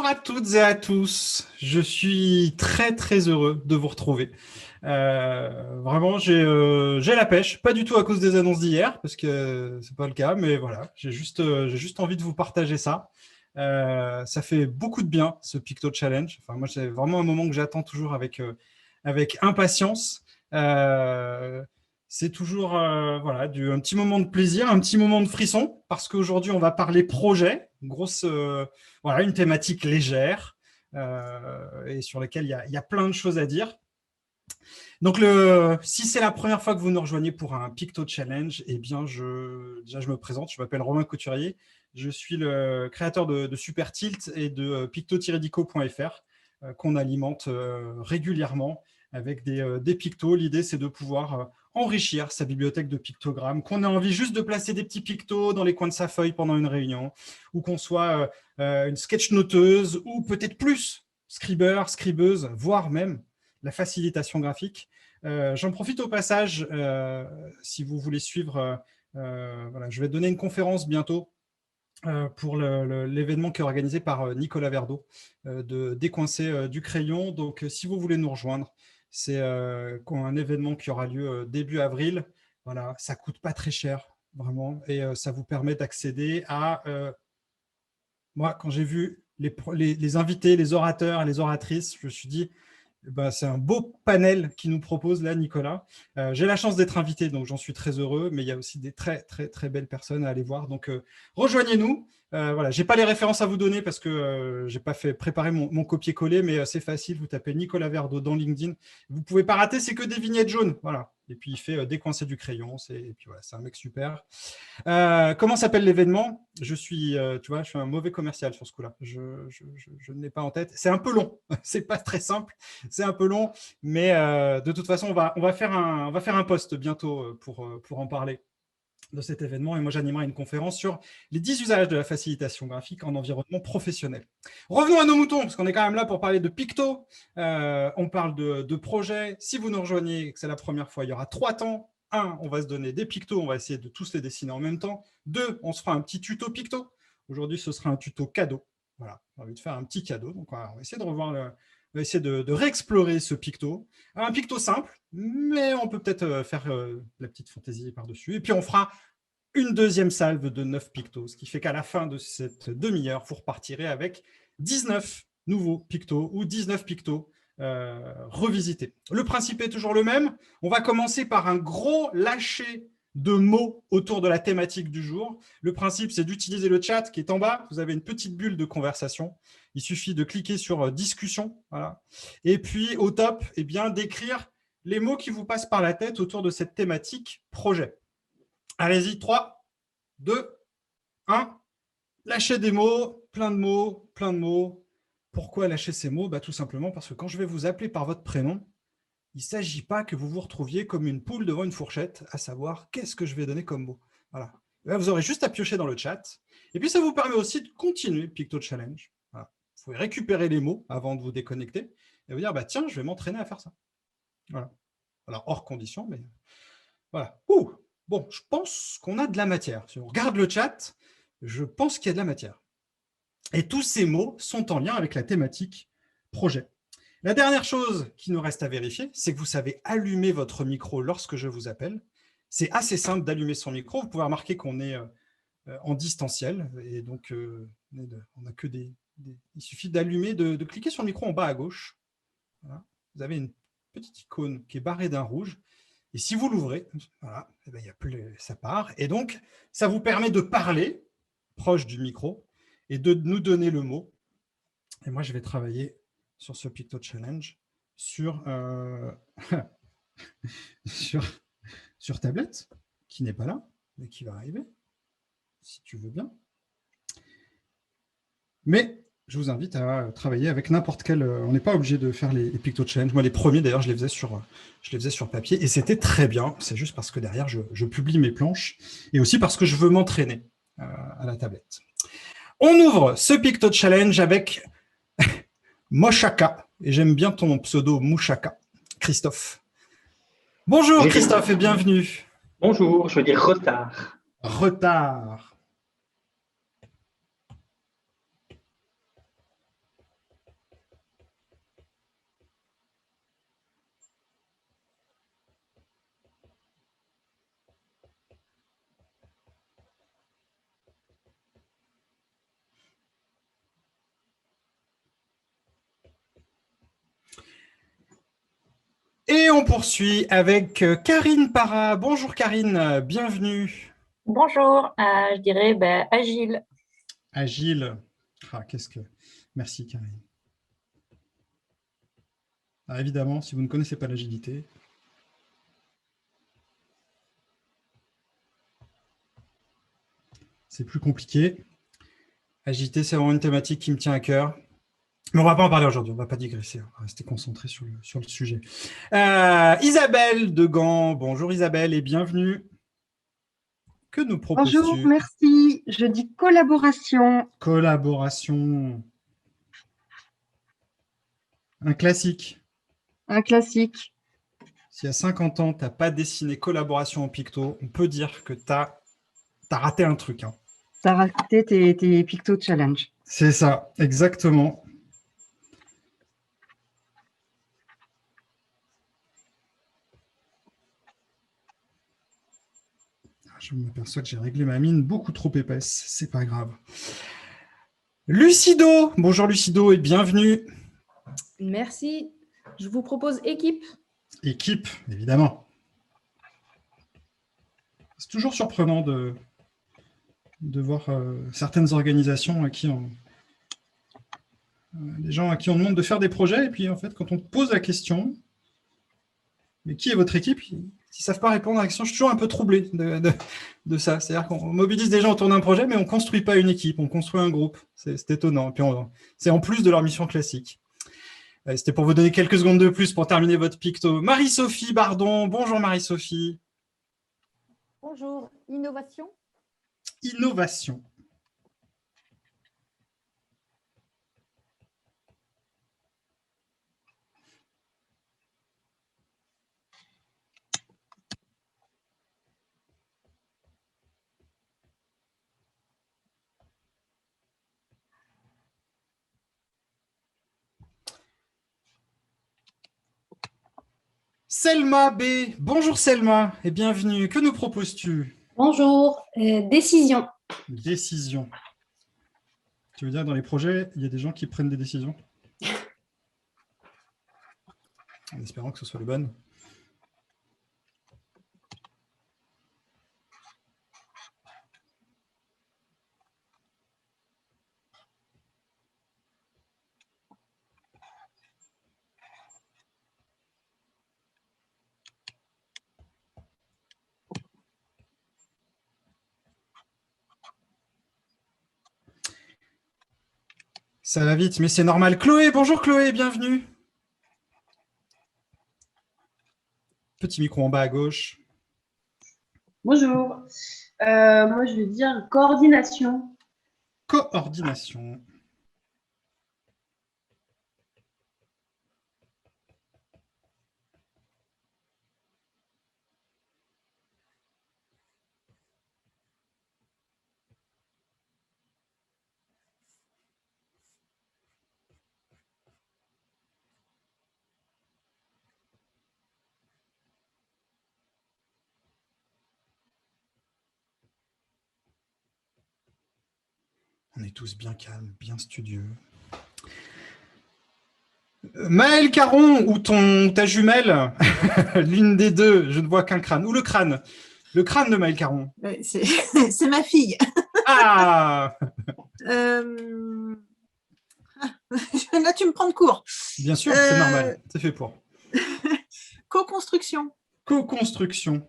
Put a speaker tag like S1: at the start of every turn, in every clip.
S1: à toutes et à tous. Je suis très très heureux de vous retrouver. Vraiment, j'ai la pêche, pas du tout à cause des annonces d'hier, parce que c'est pas le cas, mais voilà, j'ai juste envie de vous partager ça. Ça fait beaucoup de bien, ce Picto Challenge. Enfin, moi, c'est vraiment un moment que j'attends toujours avec impatience. Euh, c'est toujours voilà, un petit moment de plaisir, un petit moment de frisson, parce qu'aujourd'hui, on va parler projet, voilà, une thématique légère et sur laquelle il y a plein de choses à dire. Donc, si c'est la première fois que vous nous rejoignez pour un Picto Challenge, eh bien, déjà, je me présente, je m'appelle Romain Couturier, je suis le créateur de Super Tilt et de picto-dico.fr qu'on alimente régulièrement avec des pictos. L'idée, c'est de pouvoir enrichir sa bibliothèque de pictogrammes, qu'on ait envie juste de placer des petits pictos dans les coins de sa feuille pendant une réunion, ou qu'on soit une sketch-noteuse, ou peut-être plus, scribeur, scribeuse, voire même la facilitation graphique. J'en profite au passage, si vous voulez suivre, voilà, je vais donner une conférence bientôt pour l'événement qui est organisé par Nicolas Verdeau de Décoincer du crayon. Donc, si vous voulez nous rejoindre, c'est un événement qui aura lieu début avril. Voilà, ça ne coûte pas très cher, vraiment, et ça vous permet d'accéder à... moi, quand j'ai vu les invités, les orateurs et les oratrices, je me suis dit, ben, c'est un beau panel qui nous propose là, Nicolas. J'ai la chance d'être invité, donc j'en suis très heureux, mais il y a aussi des très, très, très belles personnes à aller voir. Donc, rejoignez-nous. Voilà, je n'ai pas les références à vous donner parce que je n'ai pas fait préparer mon copier-coller, mais c'est facile. Vous tapez Nicolas Verdeau dans LinkedIn. Vous ne pouvez pas rater, c'est que des vignettes jaunes. Voilà. Et puis, il fait décoincer du crayon. Et puis, voilà, c'est un mec super. Comment s'appelle l'événement? Tu vois, je suis un mauvais commercial sur ce coup-là. Je ne l'ai pas en tête. C'est un peu long. C'est pas très simple. C'est un peu long, mais de toute façon, on va faire un post bientôt pour en parler de cet événement. Et moi, j'animerai une conférence sur les 10 usages de la facilitation graphique en environnement professionnel. Revenons à nos moutons, parce qu'on est quand même là pour parler de picto. On parle de projet. Si vous nous rejoignez et que c'est la première fois, il y aura 3 temps. 1, on va se donner des pictos, on va essayer de tous les dessiner en même temps. 2, on se fera un petit tuto picto. Aujourd'hui, ce sera un tuto cadeau. Voilà, on a envie de faire un petit cadeau. Donc, voilà, on va essayer de revoir on va essayer de réexplorer ce picto. Un picto simple, mais on peut peut-être faire la petite fantaisie par-dessus. Et puis, on fera une deuxième salve de 9 pictos, ce qui fait qu'à la fin de cette demi-heure, vous repartirez avec 19 nouveaux pictos ou 19 pictos revisités. Le principe est toujours le même. On va commencer par un gros lâcher de mots autour de la thématique du jour. Le principe, c'est d'utiliser le chat qui est en bas. Vous avez une petite bulle de conversation. Il suffit de cliquer sur discussion. Voilà. Et puis, au top, eh bien, d'écrire les mots qui vous passent par la tête autour de cette thématique projet. Allez-y, 3, 2, 1. Lâchez des mots, plein de mots, plein de mots. Pourquoi lâcher ces mots? Tout simplement parce que quand je vais vous appeler par votre prénom, il ne s'agit pas que vous vous retrouviez comme une poule devant une fourchette, à savoir qu'est-ce que je vais donner comme mot. Voilà. Là, vous aurez juste à piocher dans le chat. Et puis, ça vous permet aussi de continuer le Picto Challenge. Voilà. Vous pouvez récupérer les mots avant de vous déconnecter et vous dire, tiens, je vais m'entraîner à faire ça. Voilà. Alors, hors condition, mais voilà. Ouh. Bon, je pense qu'on a de la matière. Si on regarde le chat, je pense qu'il y a de la matière. Et tous ces mots sont en lien avec la thématique projet. La dernière chose qui nous reste à vérifier, c'est que vous savez allumer votre micro lorsque je vous appelle. C'est assez simple d'allumer son micro. Vous pouvez remarquer qu'on est en distanciel. Et donc, on n'a que il suffit d'allumer, de cliquer sur le micro en bas à gauche. Voilà. Vous avez une petite icône qui est barrée d'un rouge. Et si vous l'ouvrez, voilà, il y a plus, ça part. Et donc, ça vous permet de parler proche du micro et de nous donner le mot. Et moi, je vais travailler sur ce Picto Challenge sur, sur tablette, qui n'est pas là, mais qui va arriver, si tu veux bien. Mais je vous invite à travailler avec n'importe quel... on n'est pas obligé de faire les Picto Challenge. Moi, les premiers, d'ailleurs, je les faisais sur papier. Et c'était très bien. C'est juste parce que derrière, je publie mes planches. Et aussi parce que je veux m'entraîner à la tablette. On ouvre ce Picto Challenge avec Moshaka. Et j'aime bien ton pseudo Mouchaka, Christophe. Bonjour Christophe et bienvenue.
S2: Bonjour, je veux dire retard.
S1: Retard. on poursuit avec Karine Para. Bonjour Karine, bienvenue.
S3: Bonjour, je dirais agile.
S1: Agile. Qu'est-ce que... Merci Karine. Alors, évidemment, si vous ne connaissez pas l'agilité, c'est plus compliqué. Agilité, c'est vraiment une thématique qui me tient à cœur. Mais on ne va pas en parler aujourd'hui, on ne va pas digresser, on va rester concentré sur le sujet. Isabelle de Gand, bonjour Isabelle et bienvenue. Que nous proposes-tu?
S4: Bonjour, merci. Je dis collaboration.
S1: Collaboration. Un classique.
S4: Un classique.
S1: Si à 50 ans, tu n'as pas dessiné collaboration en picto, on peut dire que tu as raté un truc. Hein.
S4: Tu as raté tes Picto Challenge.
S1: C'est ça, exactement. Je m'aperçois que j'ai réglé ma mine beaucoup trop épaisse. C'est pas grave. Lucido, bonjour Lucido et bienvenue.
S5: Merci. Je vous propose équipe.
S1: Équipe, évidemment. C'est toujours surprenant de voir certaines organisations à qui des gens à qui on demande de faire des projets et puis en fait quand on pose la question, mais qui est votre équipe? Ils ne savent pas répondre à la question. Je suis toujours un peu troublé de ça. C'est-à-dire qu'on mobilise des gens autour d'un projet, mais on ne construit pas une équipe, on construit un groupe. C'est étonnant. Puis c'est en plus de leur mission classique. C'était pour vous donner quelques secondes de plus pour terminer votre picto. Marie-Sophie Bardon, bonjour Marie-Sophie.
S6: Bonjour, innovation.
S1: Innovation. Selma B. Bonjour Selma et bienvenue. Que nous proposes-tu?
S6: Bonjour, décision.
S1: Décision. Tu veux dire dans les projets, il y a des gens qui prennent des décisions? En espérant que ce soit les bonnes. Ça va vite, mais c'est normal. Chloé, bonjour Chloé, bienvenue. Petit micro en bas à gauche.
S7: Bonjour. Moi, je vais dire coordination.
S1: Coordination. On est tous bien calmes, bien studieux. Maël Caron ou ta jumelle, l'une des deux, je ne vois qu'un crâne. Ou le crâne de Maël Caron.
S5: C'est ma fille.
S1: Ah
S5: Là, tu me prends de court.
S1: Bien sûr, c'est normal, c'est fait pour.
S5: Co-construction.
S1: Co-construction.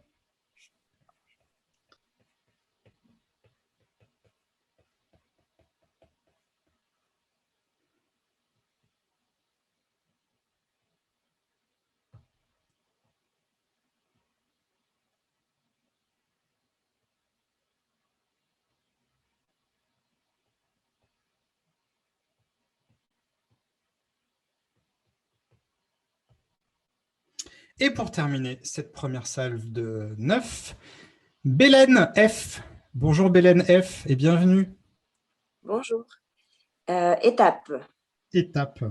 S1: Et pour terminer cette première salve de 9, Bélène F. Bonjour Bélène F et bienvenue.
S8: Bonjour. Étape.
S1: Étape.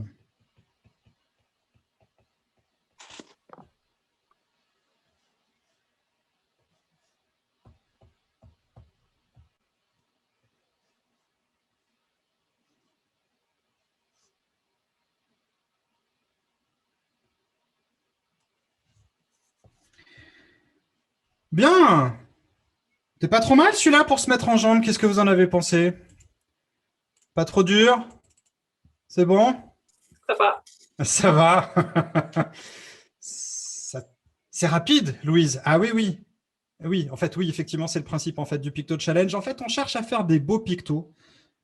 S1: Bien. T'es pas trop mal celui-là pour se mettre en jambe. Qu'est-ce que vous en avez pensé? Pas trop dur? C'est bon?
S9: Ça va.
S1: Ça va. C'est rapide, Louise. Ah oui, oui. Oui, en fait, oui, effectivement, c'est le principe en fait, du Picto Challenge. En fait, on cherche à faire des beaux pictos,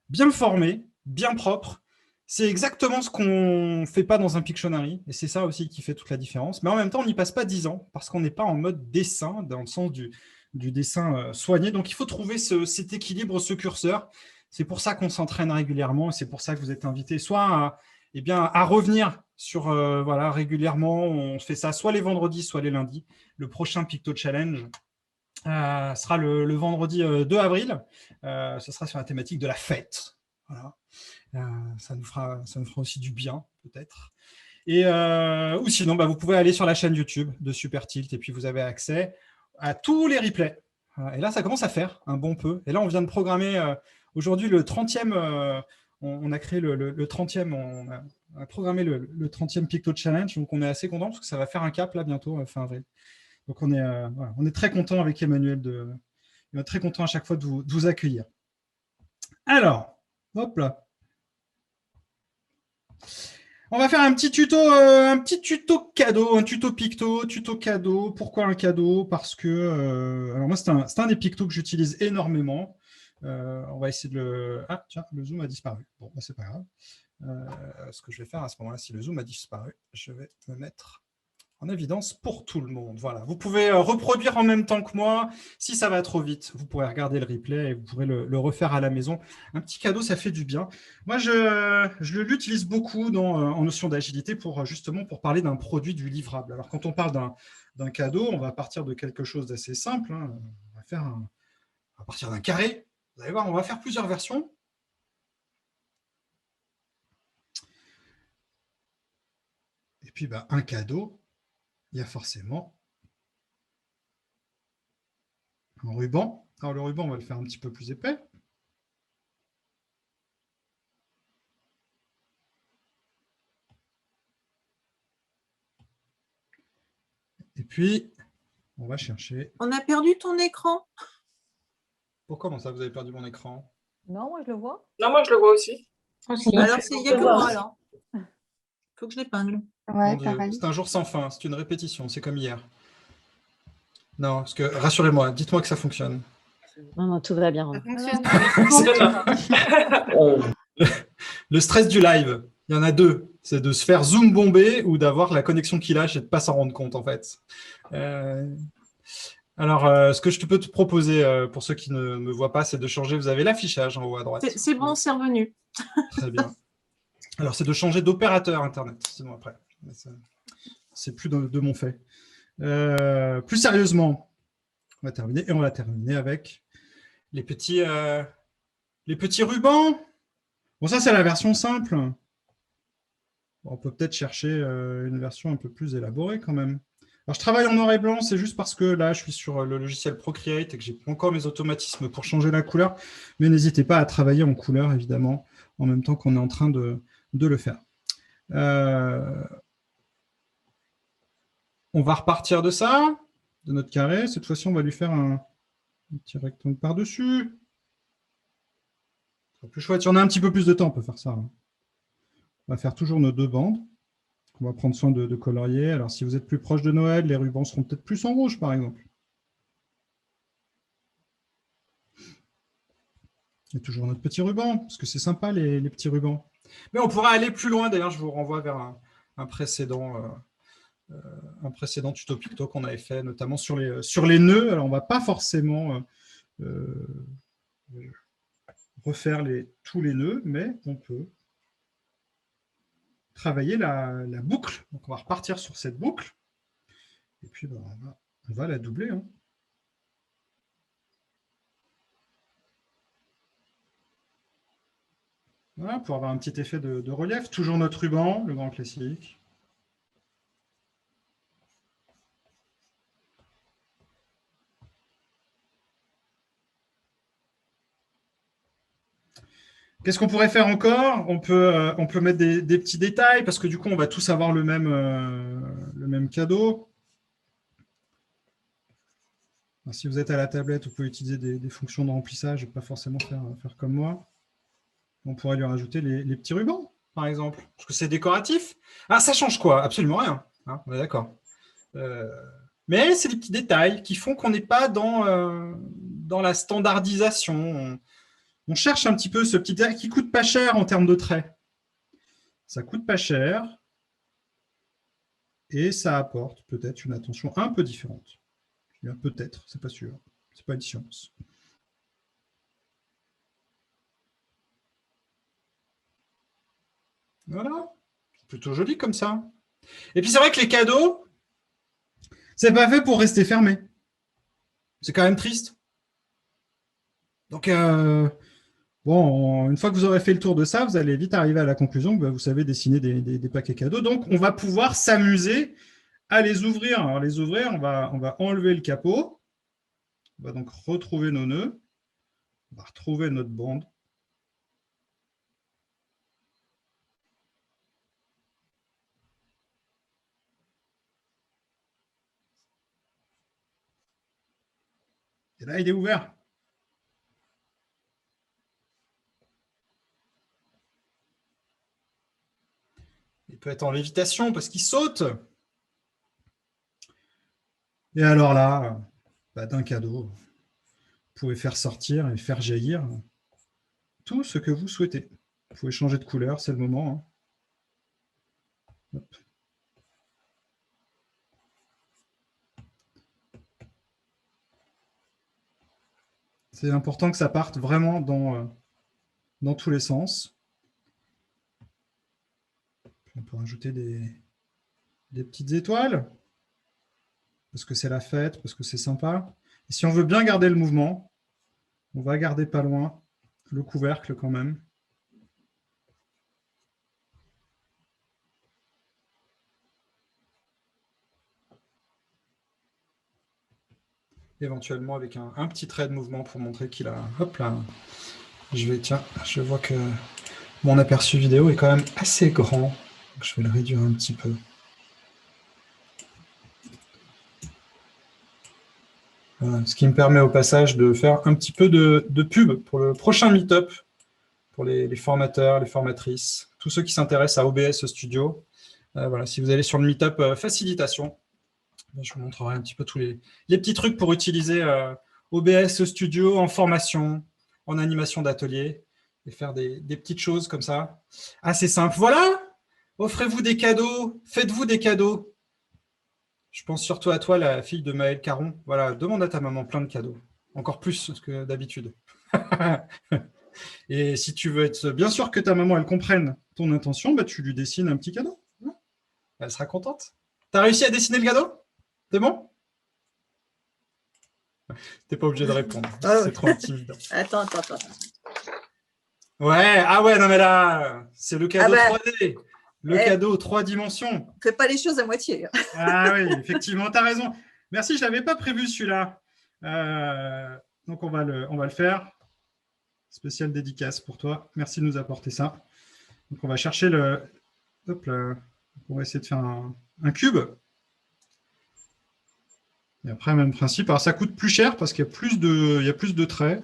S1: bien formés, bien propres. C'est exactement ce qu'on ne fait pas dans un Pictionary. Et c'est ça aussi qui fait toute la différence. Mais en même temps, on n'y passe pas 10 ans parce qu'on n'est pas en mode dessin, dans le sens du dessin soigné. Donc, il faut trouver cet équilibre, ce curseur. C'est pour ça qu'on s'entraîne régulièrement et c'est pour ça que vous êtes invités soit à revenir sur voilà, régulièrement. On fait ça soit les vendredis, soit les lundis. Le prochain Picto Challenge sera le vendredi 2 avril. Ce sera sur la thématique de la fête. Voilà. Ça nous fera aussi du bien, peut-être. Ou sinon, vous pouvez aller sur la chaîne YouTube de Super Tilt et puis vous avez accès à tous les replays. Et là, ça commence à faire un bon peu. Et là, on vient de programmer aujourd'hui le 30e. On a créé le 30e. On a programmé le 30e Picto Challenge. Donc, on est assez content parce que ça va faire un cap là bientôt, fin avril. Donc, on est très content avec Emmanuel. On est très content à chaque fois de vous accueillir. Alors, hop là. On va faire un petit tuto cadeau, un tuto picto, tuto cadeau. Pourquoi un cadeau? Parce que, alors moi, c'est un des pictos que j'utilise énormément. On va essayer de le... Ah, tiens, le zoom a disparu. Bon, c'est pas grave. Ce que je vais faire à ce moment-là, si le zoom a disparu, je vais me mettre en évidence pour tout le monde. Voilà. Vous pouvez reproduire en même temps que moi. Si ça va trop vite, vous pourrez regarder le replay et vous pourrez le refaire à la maison. Un petit cadeau, ça fait du bien. Moi, je l'utilise beaucoup en notion d'agilité justement pour parler d'un produit du livrable. Alors, quand on parle d'un cadeau, on va partir de quelque chose d'assez simple. Hein. On va partir d'un carré. Vous allez voir, on va faire plusieurs versions. Et puis, un cadeau, il y a forcément un ruban. Alors, le ruban, on va le faire un petit peu plus épais. Et puis, on va chercher...
S10: On a perdu ton écran.
S1: Comment ça, vous avez perdu mon écran?
S6: Non, moi je le vois.
S9: Non, moi je le vois aussi.
S10: Alors, il n'y a que moi, alors. Il faut que je l'épingle.
S4: Ouais, pareil.
S1: C'est un jour sans fin, c'est une répétition, c'est comme hier. Non, parce que, rassurez-moi, dites-moi que ça fonctionne.
S3: Non, tout va bien.
S1: Le stress du live, il y en a deux. C'est de se faire zoom bomber ou d'avoir la connexion qui lâche et de ne pas s'en rendre compte, en fait. Alors, ce que je peux te proposer, pour ceux qui ne me voient pas, c'est de changer. Vous avez l'affichage en haut à droite.
S10: C'est bon, c'est revenu.
S1: Très bien. Alors, c'est de changer d'opérateur Internet. Sinon, après, c'est plus de mon fait. Plus sérieusement, on va terminer. Et on va terminer avec les petits rubans. Bon, ça, c'est la version simple. Bon, on peut peut-être chercher une version un peu plus élaborée quand même. Alors, je travaille en noir et blanc, c'est juste parce que là, je suis sur le logiciel Procreate et que je n'ai pas encore mes automatismes pour changer la couleur. Mais n'hésitez pas à travailler en couleur, évidemment, en même temps qu'on est en train de le faire. On va repartir de ça, de notre carré. Cette fois-ci, on va lui faire un petit rectangle par-dessus. C'est plus chouette. Si on a un petit peu plus de temps, on peut faire ça. On va faire toujours nos deux bandes. On va prendre soin de colorier. Alors, si vous êtes plus proche de Noël, les rubans seront peut-être plus en rouge, par exemple. Et toujours notre petit ruban, parce que c'est sympa, les petits rubans. Mais on pourra aller plus loin. D'ailleurs, je vous renvoie vers un précédent tuto picto qu'on avait fait, notamment sur les nœuds. Alors, on ne va pas forcément refaire tous les nœuds, mais on peut travailler la boucle. Donc, on va repartir sur cette boucle. Et puis, on va la doubler. Hein. Voilà, pour avoir un petit effet de relief. Toujours notre ruban, le grand classique. Qu'est-ce qu'on pourrait faire encore? On peut mettre des petits détails, parce que du coup, on va tous avoir le même cadeau. Alors, si vous êtes à la tablette, vous pouvez utiliser des fonctions de remplissage et pas forcément faire comme moi. On pourrait lui rajouter les petits rubans, par exemple, parce que c'est décoratif. Ah, ça change quoi? Absolument rien. Hein, on est d'accord. Mais c'est des petits détails qui font qu'on n'est pas dans la standardisation. On cherche un petit peu ce petit détail qui coûte pas cher en termes de traits. Ça coûte pas cher et ça apporte peut-être une attention un peu différente. Peut-être, c'est pas sûr. C'est pas une science. Voilà. C'est plutôt joli comme ça. Et puis c'est vrai que les cadeaux, c'est pas fait pour rester fermé. C'est quand même triste. Donc, bon, une fois que vous aurez fait le tour de ça, vous allez vite arriver à la conclusion que vous savez dessiner des paquets cadeaux. Donc, on va pouvoir s'amuser à les ouvrir. Alors, les ouvrir, on va enlever le capot. On va donc retrouver nos nœuds. On va retrouver notre bande. Et là, il est ouvert. Il peut être en lévitation parce qu'il saute. Et alors là, d'un cadeau, vous pouvez faire sortir et faire jaillir tout ce que vous souhaitez. Vous pouvez changer de couleur, c'est le moment. Hein. Hop. C'est important que ça parte vraiment dans tous les sens. On peut rajouter des petites étoiles, parce que c'est la fête, parce que c'est sympa. Et si on veut bien garder le mouvement, on va garder pas loin le couvercle quand même. Éventuellement avec un petit trait de mouvement pour montrer qu'il a... Hop là. Tiens, je vois que mon aperçu vidéo est quand même assez grand. Donc je vais le réduire un petit peu. Voilà, ce qui me permet au passage de faire un petit peu de pub pour le prochain meet-up, pour les formateurs, les formatrices, tous ceux qui s'intéressent à OBS Studio. Voilà, si vous allez sur le meet-up facilitation, je vous montrerai un petit peu tous les petits trucs pour utiliser OBS Studio en formation, en animation d'atelier, et faire des petites choses comme ça. Assez simple. Voilà, offrez-vous des cadeaux, faites-vous des cadeaux. Je pense surtout à toi, la fille de Maëlle Caron. Voilà, demande à ta maman plein de cadeaux, encore plus que d'habitude. Et si tu veux être bien sûr que ta maman, elle comprenne ton intention, bah, tu lui dessines un petit cadeau. Elle sera contente. Tu as réussi à dessiner le cadeau? C'est bon? T'es pas obligé de répondre. C'est trop intimidant.
S10: Attends.
S1: Ouais, ah ouais, non mais là, c'est le cadeau 3D. Le cadeau 3 dimensions.
S10: Fais pas les choses à moitié.
S1: Ah oui, effectivement, tu as raison. Merci, je ne l'avais pas prévu celui-là. Donc, on va le faire. Spéciale dédicace pour toi. Merci de nous apporter ça. Donc, on va chercher le... Hop là. On va essayer de faire un cube. Et après, même principe. Alors, ça coûte plus cher parce qu'il y a plus de traits.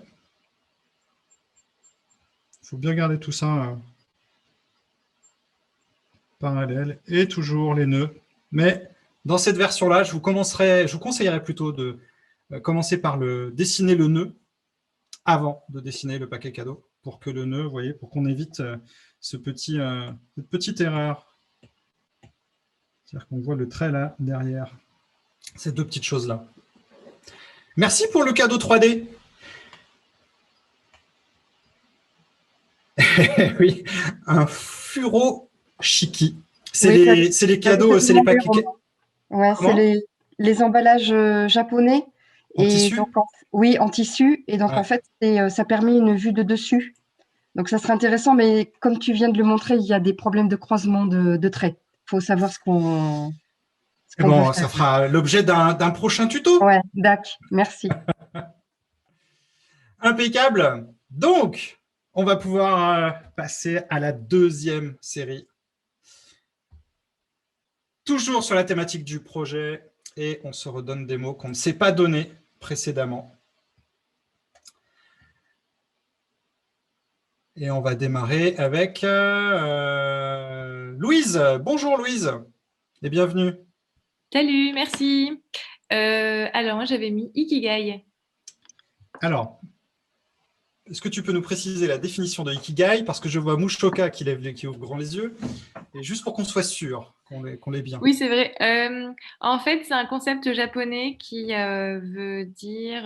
S1: Il faut bien garder tout ça parallèle. Et toujours les nœuds. Mais dans cette version-là, je vous conseillerais plutôt de commencer par dessiner le nœud avant de dessiner le paquet cadeau pour que le nœud, vous voyez, pour qu'on évite cette petite erreur. C'est-à-dire qu'on voit le trait là, derrière. Ces deux petites choses-là. Merci pour le cadeau 3D. Oui, un furoshiki. C'est les cadeaux, c'est les paquets.
S4: Ouais, c'est les emballages japonais.
S1: En tissu?
S4: Donc, oui, en tissu. Et donc,
S1: ouais.
S4: En fait, ça permet une vue de dessus. Donc, ça serait intéressant. Mais comme tu viens de le montrer, il y a des problèmes de croisement de traits. Il faut savoir ce qu'on
S1: Bon, ça fera l'objet d'un prochain tuto.
S4: Ouais, d'accord. Merci.
S1: Impeccable. Donc, on va pouvoir passer à la deuxième série. Toujours sur la thématique du projet. Et on se redonne des mots qu'on ne s'est pas donnés précédemment. Et on va démarrer avec Louise. Bonjour Louise et bienvenue.
S11: Salut, merci. Alors, moi, j'avais mis Ikigai.
S1: Alors, est-ce que tu peux nous préciser la définition de Ikigai? Parce que je vois Mushoka qui ouvre grand les yeux. Et juste pour qu'on soit sûr qu'on l'ait bien.
S11: Oui, c'est vrai. En fait, c'est un concept japonais qui veut dire,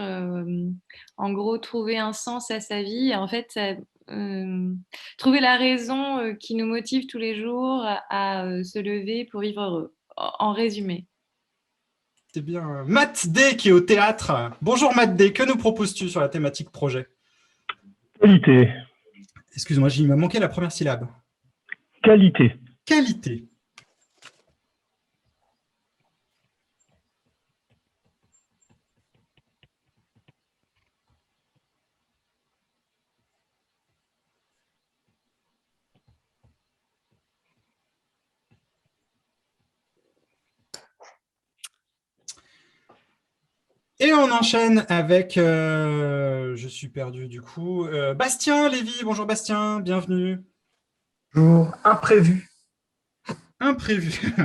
S11: en gros, trouver un sens à sa vie. Et en fait, trouver la raison qui nous motive tous les jours à se lever pour vivre heureux. En résumé.
S1: C'est bien. Matt D qui est au théâtre. Bonjour Matt D, que nous proposes-tu sur la thématique projet?
S12: Qualité.
S1: Excuse-moi, il m'a manqué la première syllabe.
S12: Qualité.
S1: Qualité. Et on enchaîne avec, je suis perdu du coup, Bastien Lévy. Bonjour Bastien, bienvenue.
S2: Bonjour, imprévu.
S1: Imprévu.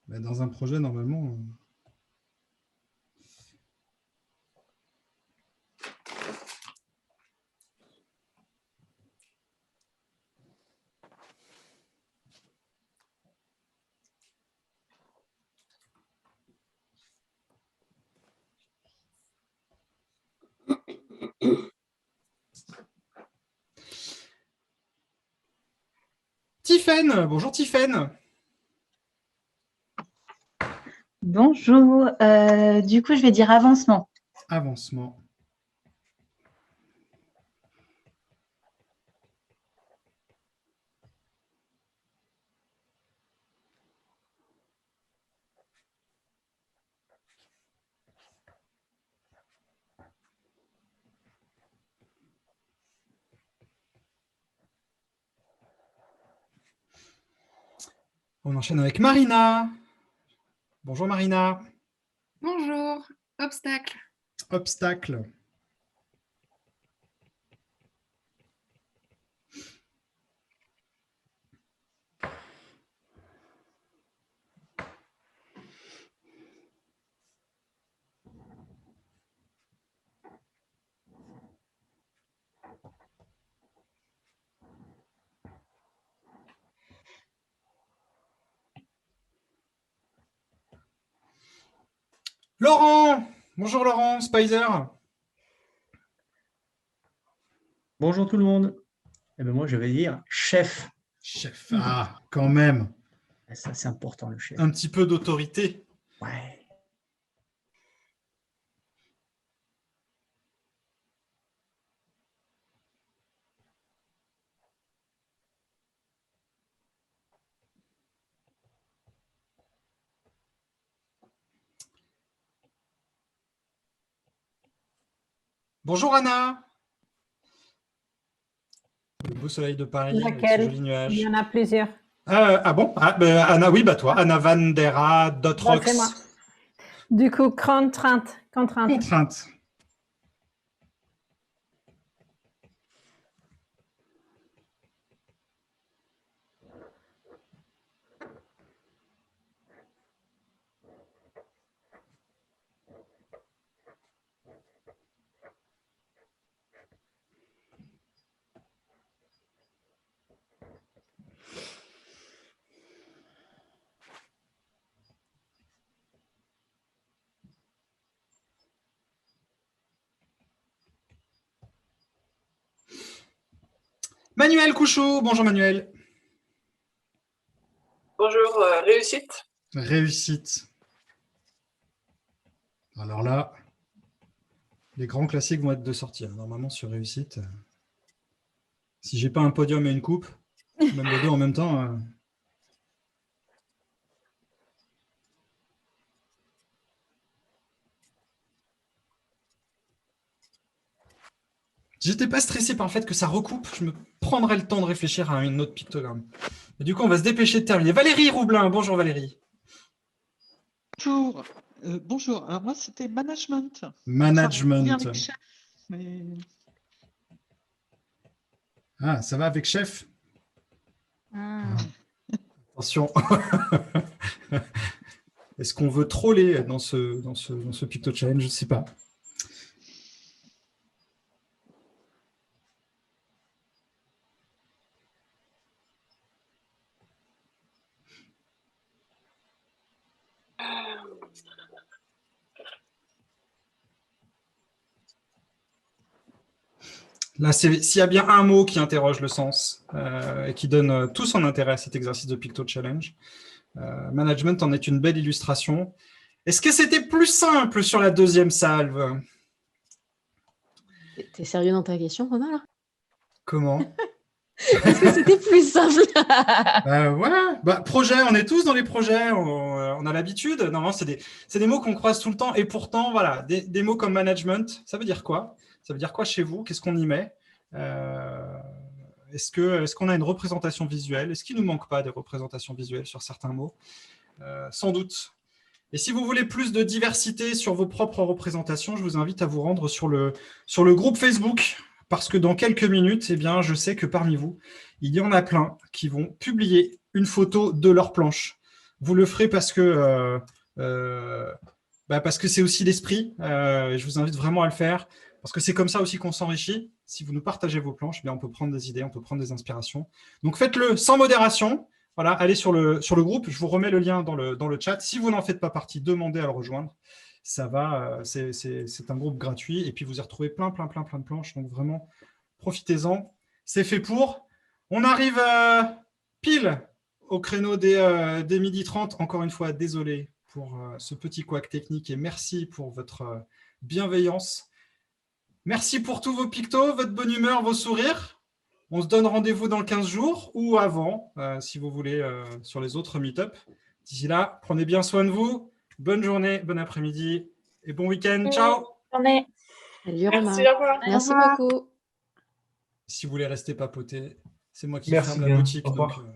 S1: Dans un projet, normalement... Tiffaine, bonjour Tiffaine.
S13: Bonjour, du coup je vais dire avancement.
S1: Avancement. On enchaîne avec Marina. Bonjour Marina.
S14: Bonjour. Obstacle.
S1: Obstacle. Laurent. Bonjour Laurent, Spicer.
S15: Bonjour tout le monde. Eh ben moi, je vais dire chef.
S1: Chef, ah, quand même.
S15: Ça, c'est important, le chef.
S1: Un petit peu d'autorité.
S15: Ouais.
S1: Bonjour Anna. Le beau soleil de Paris, avec ce joli nuage.
S3: Il y en a plusieurs.
S1: Ah bon, Anna, oui, toi. Anna Vandera, Dotrox.
S3: C'est moi. Du coup, contrainte.
S1: Contrainte. Manuel Couchot, bonjour Manuel.
S9: Bonjour, réussite.
S1: Réussite. Alors là, les grands classiques vont être de sortie. Normalement, sur réussite, si j'ai pas un podium et une coupe, même les deux en même temps... J'étais pas stressé par le fait que ça recoupe, je me prendrais le temps de réfléchir à une autre pictogramme. Et du coup, on va se dépêcher de terminer. Valérie Roublin, bonjour Valérie.
S16: Bonjour. Bonjour. Alors moi, c'était management.
S1: Management.
S16: Ça va avec chef, mais...
S1: Ah, ça va avec chef? Attention. Est-ce qu'on veut troller dans ce Picto Challenge? Je ne sais pas. Là, s'il y a bien un mot qui interroge le sens et qui donne tout son intérêt à cet exercice de Picto Challenge, management en est une belle illustration. Est-ce que c'était plus simple sur la deuxième salve?
S17: T'es sérieux dans ta question, Romain, là?
S1: Comment?
S17: Est-ce que c'était plus simple?
S1: Ouais. Projet, on est tous dans les projets, on a l'habitude. Normalement, c'est des mots qu'on croise tout le temps. Et pourtant, voilà, des mots comme management, ça veut dire quoi? Ça veut dire quoi chez vous? Qu'est-ce qu'on y met? Est-ce qu'on a une représentation visuelle? Est-ce qu'il ne nous manque pas des représentations visuelles sur certains mots? Sans doute. Et si vous voulez plus de diversité sur vos propres représentations, je vous invite à vous rendre sur le groupe Facebook, parce que dans quelques minutes, eh bien, je sais que parmi vous, il y en a plein qui vont publier une photo de leur planche. Vous le ferez parce que c'est aussi l'esprit. Je vous invite vraiment à le faire, parce que c'est comme ça aussi qu'on s'enrichit. Si vous nous partagez vos planches, on peut prendre des idées, on peut prendre des inspirations. Donc faites-le sans modération. Voilà, allez sur le groupe, je vous remets le lien dans le chat. Si vous n'en faites pas partie, demandez à le rejoindre. Ça va, c'est un groupe gratuit. Et puis vous y retrouvez plein de planches. Donc vraiment, profitez-en. C'est fait pour. On arrive pile au créneau des 12h30. Encore une fois, désolé pour ce petit couac technique et merci pour votre bienveillance. Merci pour tous vos pictos, votre bonne humeur, vos sourires. On se donne rendez-vous dans 15 jours ou avant, si vous voulez, sur les autres meet-up. D'ici là, prenez bien soin de vous. Bonne journée, bon après-midi et bon week-end. Ciao.
S17: Salut Romain.
S9: Merci, au revoir.
S17: Merci beaucoup.
S1: Si vous voulez rester papoter, c'est moi qui
S2: Merci
S1: ferme la
S2: bien.
S1: boutique.
S2: Au revoir.
S1: Donc,